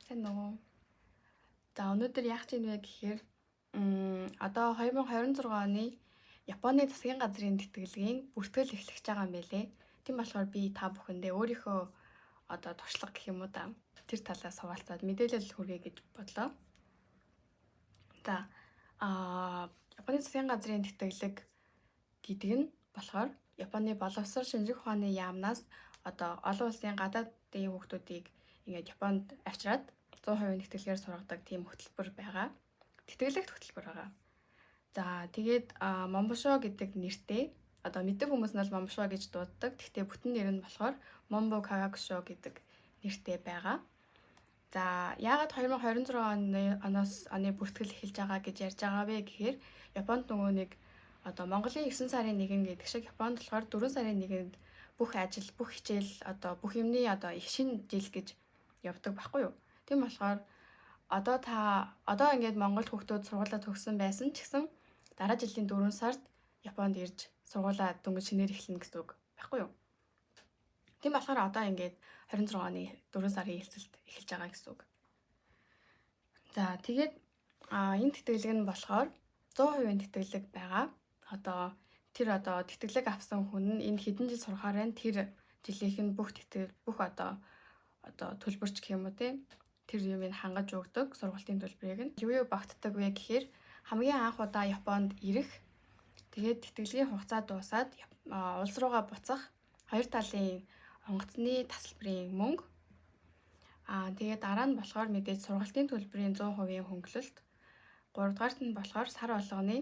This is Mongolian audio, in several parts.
Сайн уу. За өнөөдөр яах гэж вэ гэхээр одоо 2026 оны Японы засгийн газрын тэтгэлгийн бүртгэл эхлэж байгаа юм байлээ. Тийм болохоор би та бүхэндээ өөрийнхөө одоо туршлага гэх юм уу та тэр талаас хуваалцаад мэдээлэл хүргэе гэж бодлоо. За Японы засгийн газрын тэтгэлэг гэдэг нь болохоор Японы боловсрол шинжлэх ухааны яамнаас одоо олон улсын гадаадын хүүхдүүдийг ингээд Японд авчираад 100% тэтгэлгээр сургадаг тийм хөтөлбөр байгаа. Тэтгэлэгт хөтөлбөр байгаа. За тэгээд Момбошо гэдэг нэртэй одоо мэддэг хүмүүс нь бол Момбошо гэж дууддаг. Гэхдээ бүтэн нэр нь болохоор Mombo Kagakusho гэдэг нэртэй байгаа. За яагаад 2026 оны бүртгэл эхэлж байгаа гэж ярьж байгаа вэ гэхээр Японд нөгөө нэг одоо Монголын 9 сарын 1 гэдэг шиг Японд болохоор 4 сарын 1-нд бүх ажил, бүх хичээл одоо бүх юмны одоо их шинэ жил гэж явдаг байхгүй юу? Тийм болохоор одоо ингээд Монголд хүүхдүүд сургуулаа төгссөн байсан ч гэсэн дараа жилийн 4 сард Японд ирж сургуулаа дөнгөж шинээр эхлэнэ гэсэн үг байхгүй юу? Тийм болохоор одоо ингээд 26 оны 4 сарын эхлэлд эхэлж байгаа гэсэн үг. За тэгээд энэ тэтгэлэг нь болохоор 100% тэтгэлэг байгаа. Одоо тэтгэлэг авсан хүн нь энэ хэдэн жил сурахаар нь тэр жилийнх нь бүх одоо төлбөрч гэх юм уу те тэр юмыг хангаж өгдөг сургалтын төлбөрийг нь юу багтдаг вэ гэхээр хамгийн анх удаа Японд ирэх тэгээд тэтгэлгийн хугацаа дуусаад улс руугаа буцах хоёр талын онгоцны тасалбарын мөнгө тэгээд дараа нь болохоор мэдээж сургалтын төлбөрийн 100% хөнгөлөлт 3 дугаарт нь болохоор сар болгоны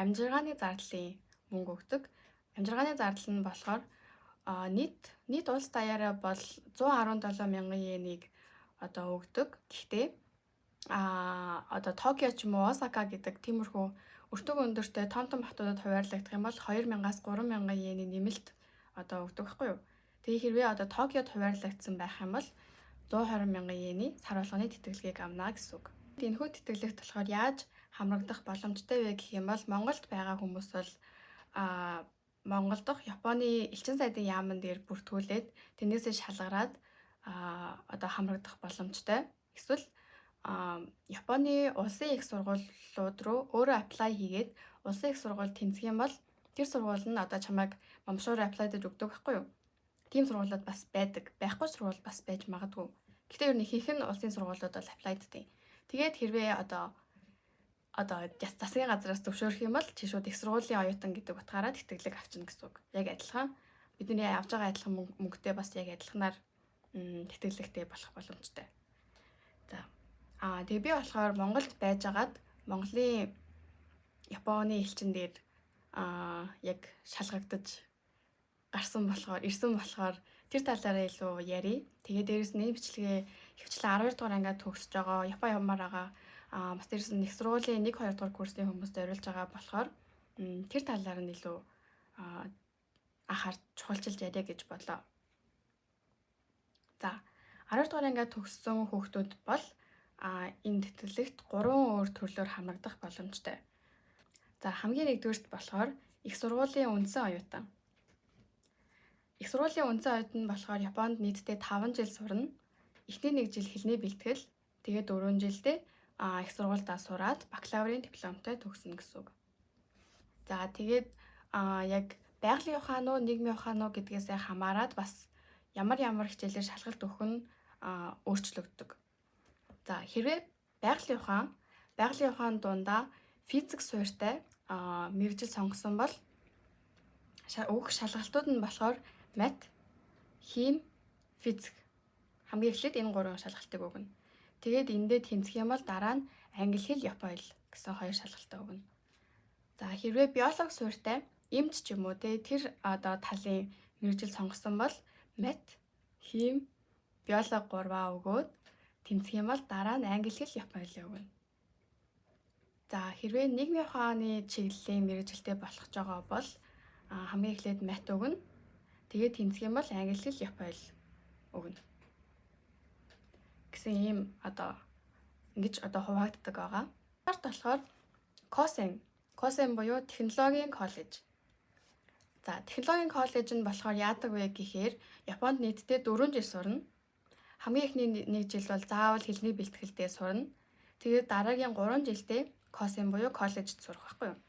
амжиргааны зардлын мөнгө өгдөг. Амжиргааны зардал нь болохоор нийт улс даяараа бол 117 мянган йенийг одоо өгдөг. Гэхдээ одоо Токио ч юм уу Осака гэдэг тиймэрхүү өртөг өндөртэй том хотуудад хуваарлагдах юм бол 2000-аас 3000 йений нэмэлт одоо өгдөг байхгүй юу? Тэгээ хэрвээ одоо Токиод хуваарлагдсан байх юм бол 120 мянган йений сар болгоны тэтгэлгийг авна гэсэн үг. Энэхүү тэтгэлэгт болохоор яаж хамрагдах боломжтой вэ гэх юм бол Монголд байгаа хүмүүс бол Монгол дахь Японы элчин сайдын яамн дээр бүртгүүлээд тэрнээсээ шалгараад одоо хамрагдах боломжтой. Эсвэл Японы улсын их сургуулиуд руу өөрөө apply хийгээд улсын их сургууль тэнцэх юм бол тэр сургууль нь одоо чамайг Момшоор apply дэж өгдөг байхгүй юу? Тийм сургуулиуд бас байдаг. Байхгүй сургууль бас байж магадгүй. Гэхдээ ер нь ихэнх нь улсын сургуулиуд бол apply ддэг. Тэгээд хэрвээ одоо засгийн газраас зөвшөөрөх юм бол чи шууд их сургуулийн оюутан гэдэг утгаараа тэтгэлэг авчна гэсэн үг. Яг адилхан бидний авж байгаа адилхан мөнгөтэй бас яг адилханаар тэтгэлэгтэй болох боломжтой. За тэгээ би болохоор Монголд байжгаад Монголын Японы элчин дээр яг шалгагдаж ирсэн болохоор тэр талаараа илүү ярий. Тэгээ дээрэс нь бичлэгээ хөвчлэн 12 дугаар ангиад төгсөж байгаа Япон явмаар байгаа бас дээрэс нь их сургуулийн 1-2 дугаар курсын хүмүүст зориулж байгаа болохоор тэр талаар нь илүү анхаарч чухалчилж яриа гэж бодлоо. За 12 дугаар ангиад төгссөн хүүхдүүд бол энэ тэтгэлэгт 3 өөр төрлөөр хамрагдах боломжтой. За хамгийн нэгдүгээрт болохоор их сургуулийн үндсэн оюутан. Их сургуулийн үндсэн оюутан нь болохоор Японд нийтдээ 5 жил сурна. Эхний 1 жил хэлний бэлтгэл, тэгээд 4 жилдээ их сургуульдаа сураад бакалаврын дипломтой төгснө гэсэн үг. За тэгээд яг байгалийн ухаан уу, нийгмийн ухаан уу гэдгээсээ хамаарат бас ямар хичээлээр шалгалт өгөх нь өөрчлөгддөг. За хэрвээ байгалийн ухаан дундаа физик суурьтай мэргэжил сонгосон бол өгөх шалгалтууд нь болохоор мат, хим, физик хамгийн эхлээд энэ 3 шалгалтыг өгнө. Тэгээд эндээ тэнцэх юм бол дараа нь англи хэл, япон хэл гэсэн 2 шалгалтаа өгнө. За хэрвээ биологи суурьтай эмч ч юм уу тэр одоо талын мэргэжил сонгосон бол мат, хим, биологи 3-аа өгөөд тэнцэх юм бол дараа нь англи хэл, япон хэлийг өгнө. За хэрвээ нийгмийн ухааны чиглэлийн мэргэжилтэй болох жоо бол хамгийн эхлээд мат өгнө. Тэгээд тэнцэх юм бол англи хэл, япон хэл өгнө. Гэсэн ийм ингэж хуваагддаг байгаа. Харт болохоор Косен буюу технологийн коллеж. За технологийн коллеж нь болохоор яадаг вэ гэхээр Японд нийтдээ 4 жил сурна. хамгийн эхний нэг жил бол заавал хэлний бэлтгэлдээ сурна. Тэгээд дараагийн 3 жилдээ косм буюу коллежид сурах байхгүй юу.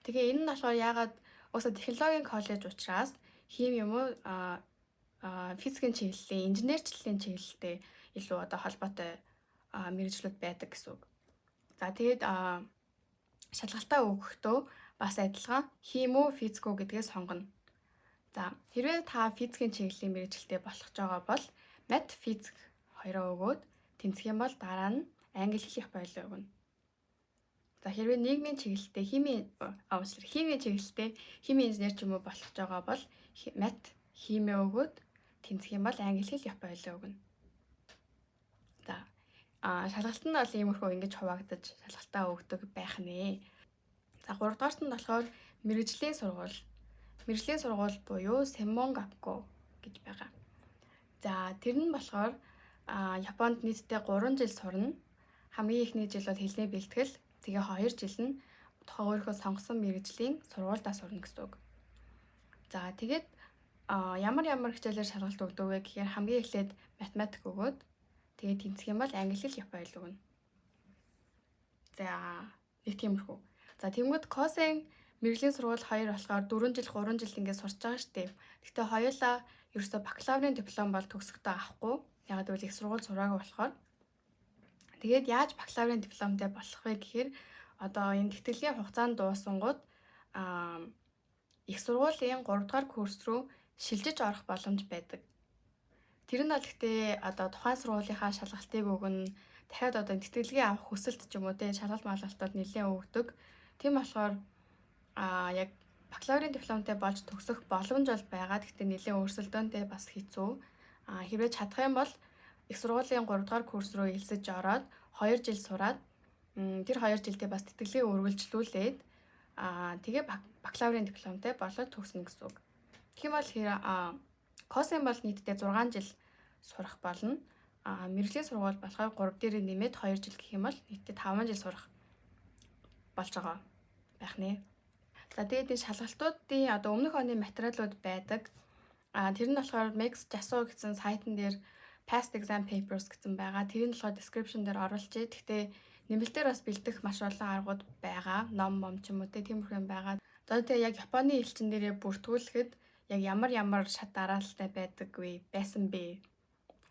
Тэгээ энэ нь болохоор яагаад уусаа технологийн коллеж учраас хим юм уу физикийн чиглэлийн инженерчлэлийн чиглэлтэй илүү одоо холбоотой мэргэжлүүд байдаг гэсэн үг. За тэгээд шалгалтаа өгөхдөө бас адилхан хим үү физик үү гэдгээ сонгоно. За хэрвээ та физикийн чиглэлийн мэргэжилтэй болох ч байгаа бол мат физик хоёроо өгөөд тэнцэх юм бол дараа нь англи хэл их болоо өгнө. За хэрвээ нийгмийн чиглэлтэй химийн чиглэлтэй химийн инженер ч юм уу болох ч байгаа бол мат химээ өгөөд тэнцэх юм бол англи хэл их болоо өгнө. За шалгалт нь бол иймэрхүү ингэж хуваагдаж шалгалтаа өгдөг байх нэ. За 3 дугаарт нь болохоор мэргэжлийн сургууль. Мэргэжлийн сургууль буюу Сэмон Гакко гэж байгаа. За тэр нь болохоор Японд нийтдээ 3 жил сурна. Хамгийн ихний жил бол хэлний бэлтгэл, тэгээ 2 жил нь тухайн өөрийнхөө сонгосон мэргэжлийн сургуульдаа сурна гэсэн үг. За тэгээд ямар хичээлээр шалгалт өгдөг вэ гэхээр хамгийн эхлээд математик өгөөд тэгээд тэнцэх юм бол англи хэл япон хэл өгнө. За нэг тиймэрхүү. За тэгмэд косен мэргэжлийн сургууль 2 болохоор 4 жил 3 жил ингээд сурч байгаа штеп. Гэхдээ хоёулаа ерөөсөө бакалаврын диплом бол төгсөхдөө авахгүй. Ягаад гэвэл их сургууль сураагүй болохоор. Тэгээд яаж бакалаврын дипломтой болох вэ гэхээр одоо энэ тэтгэлгийн хугацаанд дуусангууд их сургуулийн 3 дугаар курс руу шилжиж орох боломж байдаг. Тэр нь бол гэхдээ одоо тухайн сургуулийнхаа шалгалтыг өгнө. Дахиад одоо тэтгэлгээ авах хүсэлт ч юм уу те шалгалт малгалтад нэлээд өгдөг. Тийм болохоор яг бакалаврын дипломтой болж төгсөх боломж бол байгаа. Гэхдээ нэлээд өрсөлдөөнтэй бас хэцүү. Хэрвээ чадах юм бол их сургуулийн 3 дугаар курс руу элсэж ороод 2 жил сураад тэр 2 жилдээ бас тэтгэлгээ үргэлжлүүлээд тэгээ бакалаврын дипломтой болоод төгснө гэсэн үг. Тэгэх юм бол косм бол нийтдээ 6 жил сурах болно. Мэргэжлийн сургууль болохоор 3 дээр нэмээд 2 жил гэх юм бол нийтдээ 5 жил сурах болж байгаа байх нэ. За тэгээд энэ шалгалтуудын одоо өмнөх оны материалууд байдаг. Тэр нь болохоор Max.JASO гэсэн сайтн дээр past exam papers гэсэн байгаа. Тэр нь болохоор description дээр оруулжээ. Гэхдээ нэмэлтээр бас бэлдэх маш олон аргууд байгаа. Ном ч юм уу тиймэрхүү юм байгаа. За тэгээд яг Японы элчин дээрээ бүртгүүлэхэд яг ямар шат дараалалтай байсан бэ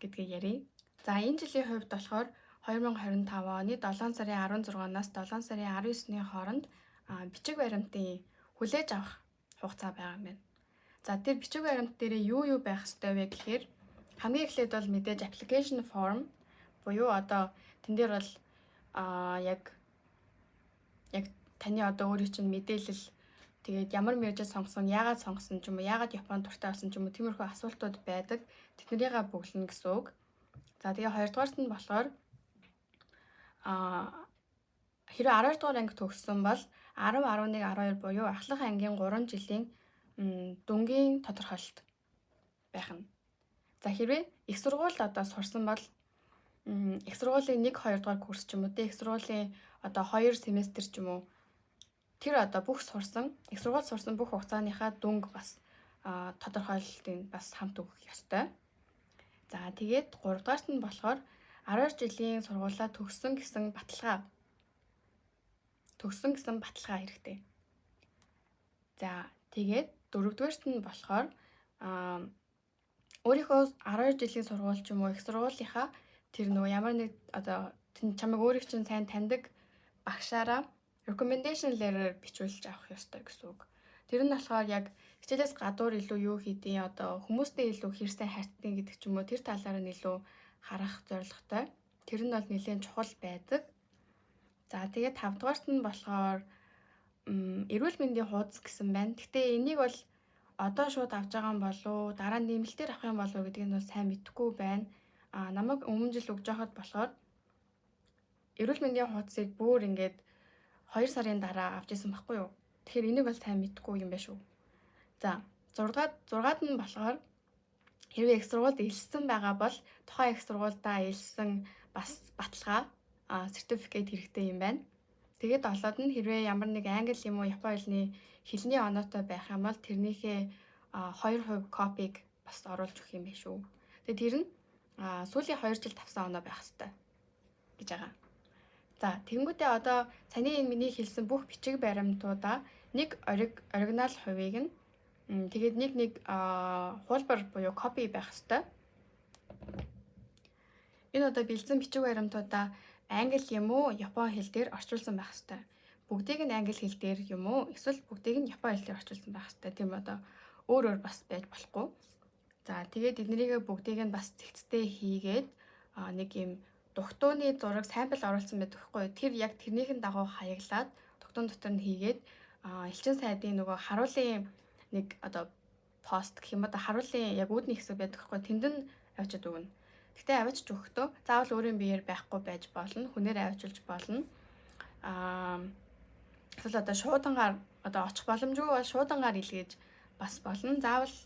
гэдгийг ярив. За энэ жилийн хувьд болохоор 2025 оны 7 сарын 16-наас 7 сарын 19-ний хооронд бичиг баримтын хүлээж авах хугацаа байгаа юм байна. За тэр бичиг баримт дээр юу байх ёстой вэ гэхээр хамгийн эхлээд бол мэдээж application form буюу одоо тэн дээр бол яг таны одоо өөрийн чинь мэдээлэл тэгээд ямар мэргэжил сонгосон, яагаад сонгосон ч юм уу, яагаад Японд дуртай болсон ч юм уу тиймэрхүү асуултууд байдаг. Тэднэрийг бүглэнэ гэсэн үг. За тэгээ 2 дугаарт нь болохоор хэрвээ 12 дугаар анги төгссөн бол 10, 11, 12 буюу ахлах ангийн 3 жилийн дүнгийн тодорхойлолт байх нь. За хэрвээ их сургуульд одоо сурсан бол их сургуулийн 1, 2 дугаар курс ч юм уу, их сургуулийн одоо 2 семестр ч юм уу тэр одоо бүх их сургууль сурсан бүх хугацааныхаа дүнг бас тодорхойлолтыг бас хамт өгөх ёстой. За тэгээд 3 дугаарт нь болохоор 12 жилийн сургуулаа төгссөн гэсэн баталгаа хэрэгтэй. За тэгээд 4 дугаарт нь болохоор өөрийнхөө 12 жилийн сургууль ч юм уу их сургуулийнхаа тэр нөгөө ямар нэг одоо чамайг өөрийг чинь сайн таньдаг багшаараа recommendation letter бичүүлж авах ёстой гэсэн үг. Тэр нь болохоор яг хичээлээс гадуур илүү юу хийдیں одоо хүмүүстэй илүү хэрсэн хайрцдаг гэдэг ч юм уу тэр талаар нь илүү харах зорилготой. Тэр нь бол нэлээд чухал байдаг. За тэгээд 5 дугаарт нь болохоор эрүүл мэндийн хуудас гэсэн байна. Гэтэ энийг бол одоо шууд авч байгаа юм болов уу, дараа нь нэмэлтээр авах юм болов уу гэдгийг нь сайн мэдэхгүй байна. Намайг өмнө жил өгж байхад болохоор эрүүл мэндийн хуудасыг бүр ингээд 2 сарын дараа авч исэн байхгүй юу. Тэгэхээр энийг бол сайн мэдэхгүй юм байна шүү. За 6-аад нь болохоор хэрвээ их сургуульд элссэн байгаа бол тухайн их сургуульдаа элссэн бас баталгаа сертификат хэрэгтэй юм байна. Тэгээд 7-оод нь хэрвээ ямар нэг англи юм уу япон хэлний оноотой байх юм бол тэрнийхээ 2% копиг бас оруулж өгөх юм байна шүү. Тэгээд тэр нь сүүлийн 2 жил тавсан оноо байх хэрэгтэй гэж байгаа. За тэгэнгүүтээ одоо саний энэ миний хэлсэн бүх бичиг баримтуудаа нэг оригинал хувийг нь тэгээд нэг хуулбар буюу копи байх хэрэгтэй. Энэ одоо бэлдсэн бичиг баримтуудаа англи юм уу, япон хэл дээр орчуулсан байх хэрэгтэй. Бүгдийг нь англи хэл дээр юм уу, эсвэл бүгдийг нь япон хэл дээр орчуулсан байх хэрэгтэй. Тийм одоо өөр бас байж болохгүй. За тэгээд эднэрийг бүгдийг нь бас цэгцтэй хийгээд нэг юм дугтууны зураг сампл оруулсан байдаг хгүй. Тэр яг тэрнийхэн дагуу хаяглаад дугтуун дотор нь хийгээд элчин сайдын нөгөө харуулын нэг одоо пост гэх юм одоо харуулын яг үүдний хэсэг байдаг хгүй. Тэнд нь авчиж өгнө. Гэтэ авчиж өгөхдөө заавал өөрийн биеэр байхгүй байж болно. Хүнээр авчилж болно. Эсвэл одоо шуудангаар одоо очих боломжгүй бол шуудангаар илгээж бас болно. Заавал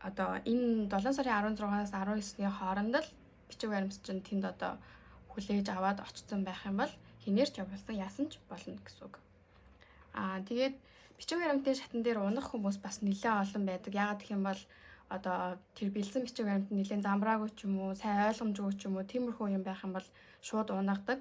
одоо энэ 7 сарын 16-наас 19-ний хооронд л бичиг баримт чинь тэнд одоо хүлээж аваад очсон байх юм бол хинээр ч явуулсан яасан ч болно гэсэн үг. Тэгээд бичиг баримтын шатан дээр унах хүмүүс бас нэлээд олон байдаг. Яагаад гэх юм бол одоо тэр бэлдсэн бичиг баримт нэлээд замбраагүй ч юм уу, сайн ойлгомжгүй ч юм уу, тиймэрхүү юм байх юм бол шууд унагадаг.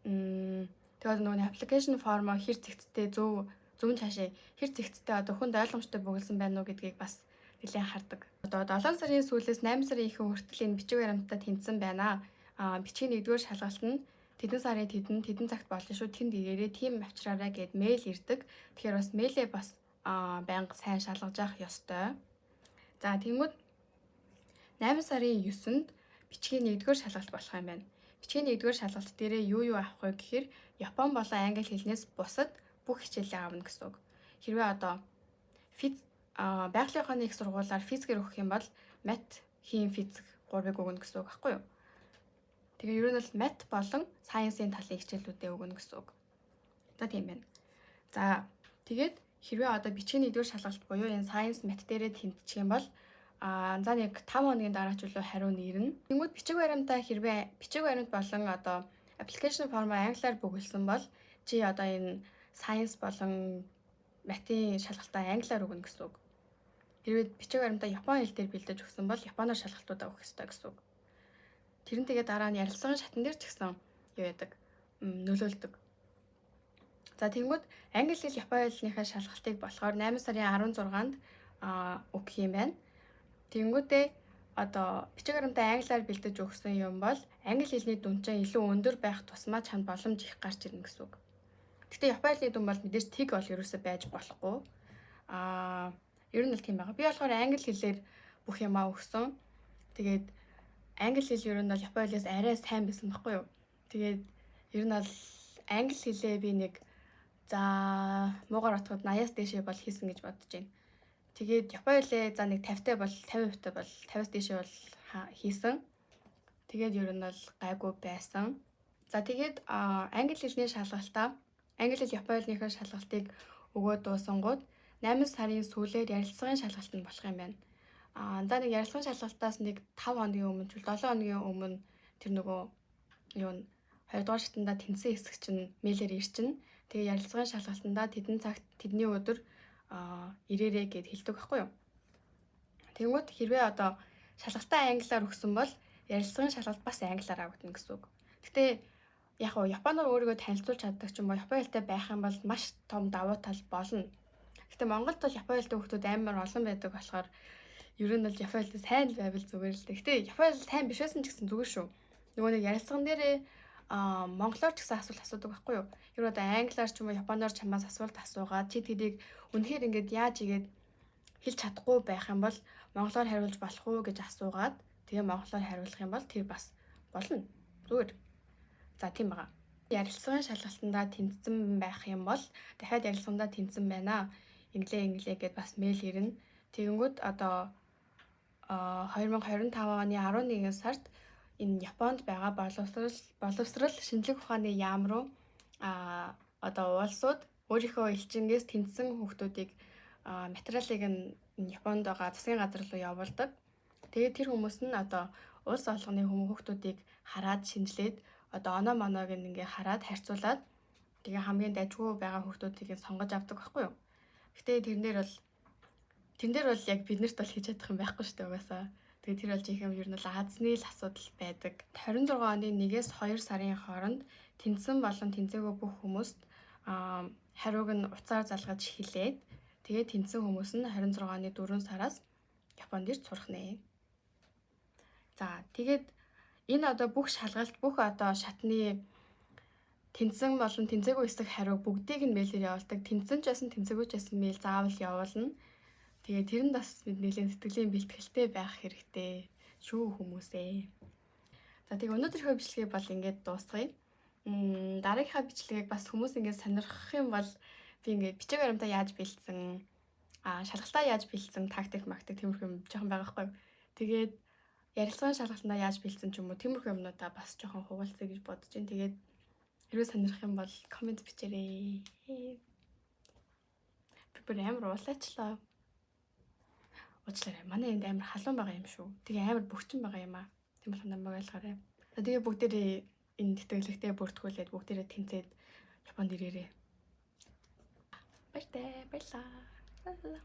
Тэгээд нөгөө аппликейшн формо хэр зэгцтэй зөв цаашаа хэр зэгцтэй одоо хүнд ойлгомжтой бүгэлсэн байна уу гэдгийг бас нэлээд хардаг. Одоо 7 сарын сүүлээс 8 сарын ихэнх хүртэл энэ бичиг баримтад тэнцсэн байна. Бичгийн 1-р шалгалт нь тэдэн сарын тэдэн цагт болно шүү. Тэнд ирээрээ тийм авчраарай гэд мэйл ирдэг. Тэгэхээр бас мэйлээ бас байнга сайн шалгаж явах ёстой. За тэгмүүд 8 сарын 9-нд бичгийн 1-р шалгалт болох юм байна. Бичгийн 1-р шалгалт дээрээ юу авах вэ гэхээр Япон болон англи хэлнээс бусад бүх хичээлээ аавна гэсэн үг. Хэрвээ одоо байгалийн ухааны их сургуулиар физикээр өгөх юм бол мат, хим, физик 3-ыг өгнө гэсэн үг байхгүй юу? Тэгээ ер нь бол мат болон сайенсийн талын хичээлүүдээ өгнө гэсэн үг. За тийм байна. За тэгээд хэрвээ одоо бичгийн 1-р шалгалт буюу энэ сайенс мат дээрээ тэмцчих юм бол за нэг 5 хоногийн дараа ч үлээ хариу нэрнэ. Тэгмүүд бичиг баримтаа хэрвээ бичиг баримт болон одоо аппликейшн формо англиар бүгэлсэн бол чи одоо энэ сайенс болон математикийн шалгалтаа англиар өгнө гэсэн үг. Хэрвээ бичиг баримтаа япон хэл дээр бэлдэж өгсөн бол японоор шалгалтуудаа өгөх ёстой гэсэн үг. Тэр нь тэгээ дараа нь ярилцлагын шатан дээр ч гэсэн юу яадаг нөлөөлдөг. За тэгмүүд англи хэл япон хэлнийхээ шалгалтыг болохоор 8 сарын 16-нд өгөх юм байна. Тэнгүүтээ одоо бичиг баримтаа англиар бэлдэж өгсөн юм бол англи хэлний дүн чинь илүү өндөр байх тусмаа чанд боломж их гарч ирнэ гэсэн үг. Гэхдээ япон хэлний дүн бол мэдээж тэг бол ерөөсөө байж болохгүй. Ер нь л тийм байгаа. Би болохоор англи хэлээр бүх юмаа өгсөн. Тэгээд англи хэл ер нь бол япон хэлээс арай сайн байсан байхгүй юу? Тэгээд ер нь бол англи хэлээ би нэг муугаар отоход 80-аас дээшээ бол хийсэн гэж бодож байна. Тэгээд япон хэлээ за нэг 50-тай бол 50%-тай бол 50-аас дээшээ бол хийсэн. Тэгээд ер нь бол гайгүй байсан. За тэгээд англи хэлний шалгалтаа англи хэл япон хэлнийхээ шалгалтыг өгөөд дуусангууд 8 сарын сүүлээр ярилцлагын шалгалт нь болох юм байна. За нэг ярилцлагын шалгалтаас нэг 5 хоногийн өмнө 7 хоногийн өмнө тэр нөгөө юу 2 дугаар шатанда тэнцсэн хэсэг чинь мэйлээр ирчин. Тэгээ ярилцлагын шалгалтандаа тэдэн цагт тэдний өдөр ирээрээ гэд хэлдэг байхгүй юу. Тэгмүүд хэрвээ одоо шалгалтаа англиар өгсөн бол ярилцлагын шалгалт бас англиар авагдана гэсэн үг. Гэтэ яг нь японоор өөрийгөө танилцуулж чаддаг ч юм уу япон хэлтэй байх юм бол маш том давуу тал болно. Гэтэ Монголд бол япон хэлтэй хүмүүс амар олон байдаг болохоор ер нь бол япон хэлтэй сайн байвал зүгээр л дээ. Гэтэ япон хэл сайн биш байсан ч гэсэн зүгээр шүү. Нөгөө нэг ярилцлаган дээрээ монголоор ч гэсэн асуулт асуудаг байхгүй юу? Ер нь одоо англиар ч юм уу японоор чамаас асуулт асуугаад чи тэрийг үнэхээр ингээд яаж игээд хэлж чадахгүй байх юм бол монголоор хариулж болох уу гэж асуугаад тэгээ монголоор хариулах юм бол тэр бас болно. Зүгээр. За тийм байгаа. Ярилцлагын шалгалтандаа тэнцсэн байх юм бол дахиад ярилцлагандаа тэнцсэн байна. Инглээ гэд бас мэйл ирнэ. Тэгэнгүүт одоо 2025 оны 11 сард энэ Японд байгаа боловсрал шинжлэх ухааны яам руу одоо улсууд өөрийнхөө элчингээс тэнцсэн хүүхдүүдийг материалыг нь Японд байгаа засгийн газар руу явуулдаг. Тэгээд тэр хүмүүс нь одоо улс олгоны хүүхдүүдийг хараад шинжилээд одоо оноо моноог ингээ хараад харьцуулаад тэгээ хамгийн дайггүй байгаа хүүхдүүдийг сонгож авдаг байхгүй юу? Гэтэ тэрнэр бол яг биднэрт бол хийж чадах юм байхгүй шүү дээ угаасаа. Тэгээд тэр болж их юм ер нь л Азны л асуудал байдаг. 26 оны 1-ээс 2 сарын хооронд тэнцсэн болон тэнцээгүй бүх хүмүүст хариуг нь уцаар залгаж эхэлээд тэгээд тэнцсэн хүмүүс нь 26 оны 4 сараас Японд ирж сурах нэ. За тэгээд энэ одоо бүх шалгалт бүх одоо шатны тэнцсэн болон тэнцээгүй эсэх хариу бүгдийг нь мэйлээр явуулдаг. Тэнцсэн ч байсан тэнцээгүй ч байсан мэйл заавал явуулна. Тэгээд тэр нь бас нэлээд сэтгэлийн бэлтгэлтэй байх хэрэгтэй шүү хүмүүсээ. За тэгээд өнөөдрийнхөө бичлэгийг бол ингээд дуусгая. Дараагийнхаа бичлэгийг бас хүмүүс ингээд сонирхох юм бол би ингээд бичиг баримтаа яаж бэлдсэн, шалгалтаа яаж бэлдсэн, тактик, тиймэрхүү юм жоохон байгаа хгүй. Тэгээд ярилцлагын шалгалтаа яаж бэлдсэн ч юм уу тиймэрхүү юмнуудаа бас жоохон хуваалцъя гэж бодож байна. Тэгээд хэрвээ сонирхох юм бол комент бичээрэй. Би бүр амар уулаачлаа. Уучлаарай. Манай энд амар халуун байгаа юм шүү. Тэгээ амар бөхчин байгаа юм аа. Тийм болохоор намайг ойлгоорой. За тэгээ бүгдээрээ энэ тэтгэлэгтээ бүртгүүлээд бүгдээрээ тэнцээд Японд ирээрээ. Баярлалаа.